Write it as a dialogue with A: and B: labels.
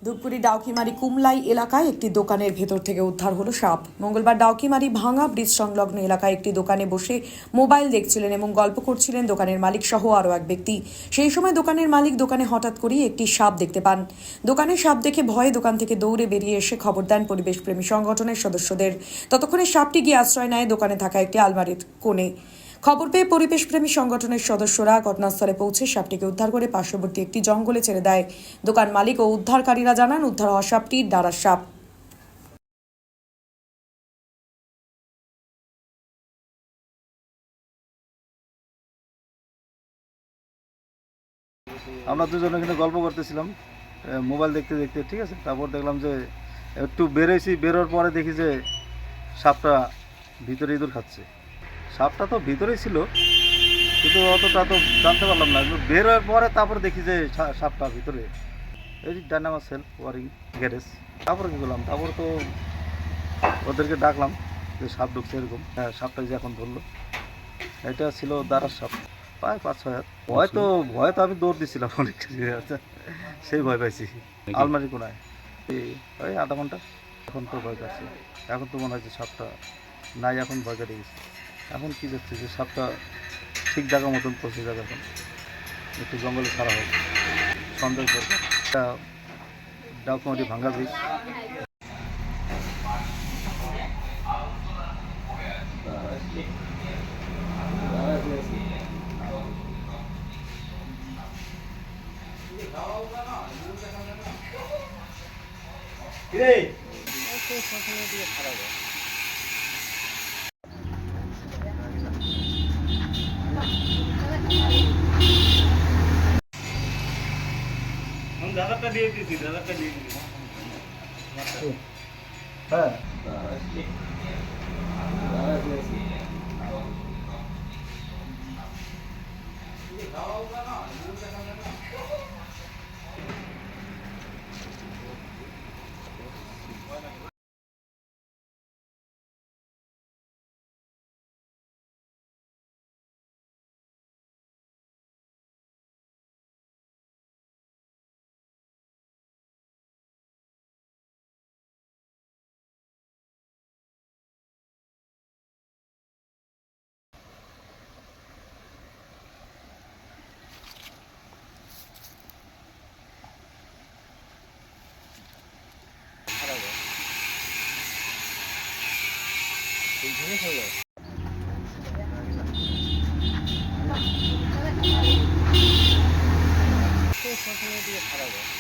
A: ধূপগুড়ি ডাউকিমারি কুমলাই এলাকায় একটি দোকানের ভেতর থেকে উদ্ধার হলো সাপ। মঙ্গলবার ডাউকিমারি ভাঙা ব্রিজ সংলগ্ন এলাকায় একটি দোকানে বসে মোবাইল দেখছিলেন এবং গল্প করছিলেন দোকানের মালিক সহ আরও এক ব্যক্তি। সেই সময় দোকানের মালিক দোকানে হঠাৎ করেই একটি সাপ দেখতে পান। দোকানে সাপ দেখে ভয়ে দোকান থেকে দৌড়ে বেরিয়ে এসে খবর দেন পরিবেশপ্রেমী সংগঠনের সদস্যদের। ততক্ষণে সাপটি গিয়ে আশ্রয় নেয় দোকানে থাকা একটি আলমারির কোণে। খবর পেয়ে পরিবেশপ্রেমী সংগঠনের সদস্যরা ঘটনাস্থলে পৌঁছে সাপটিকে উদ্ধার করে পার্শ্ববর্তী একটি জঙ্গলে ছেড়ে দেয়। দোকান মালিক ও উদ্ধারকারীরা জানান, উদ্ধার হওয়া সাপটি ডারাস সাপ।
B: আমরা দুজন এখানে গল্প করতেছিলাম মোবাইল দেখতে দেখতে, ঠিক আছে। তারপর দেখলাম যে একটু বেরোইছি, বেরোর পরে দেখি যে সাপটা ভিতরে ইঁদুর খাচ্ছে। সাপটা তো ভিতরেই ছিল, কিন্তু অতটা তো জানতে পারলাম না। বেরোর পরে তারপরে দেখি যে সাপটা ভিতরে। এই ডায়নামা সেল ওয়ারিং গ্যারেজ। তারপরে কী করলাম, তারপর তো ওদেরকে ডাকলাম যে সাপ ঢুকছে এরকম। হ্যাঁ, সাপটা যে এখন ধরলো, এটা ছিল দারাস সাপ, প্রায় 5-6 হাত। ভয় তো আমি দৌড় দিচ্ছিলাম অনেক, সেই ভয় পাইছি। আলমারি কোনায় ওই আধা ঘন্টা। এখন তো ভয় পাচ্ছি, এখন তো মনে হচ্ছে সাপটা নাই, এখন ভয় কেটে গেছে। এখন কী দেখছি যে সাপটা ঠিক জায়গা মতন পৌঁছে যাবে। এখন একটু জঙ্গলে ছাড়া হবে সন্দেহ করবে। ডাউকিমারি ভাঙ্গা ব্রিজ। দাদাটা দিয়ে দিয়েছি, হ্যাঁ। এইখানে হলো দিয়ে খারাপ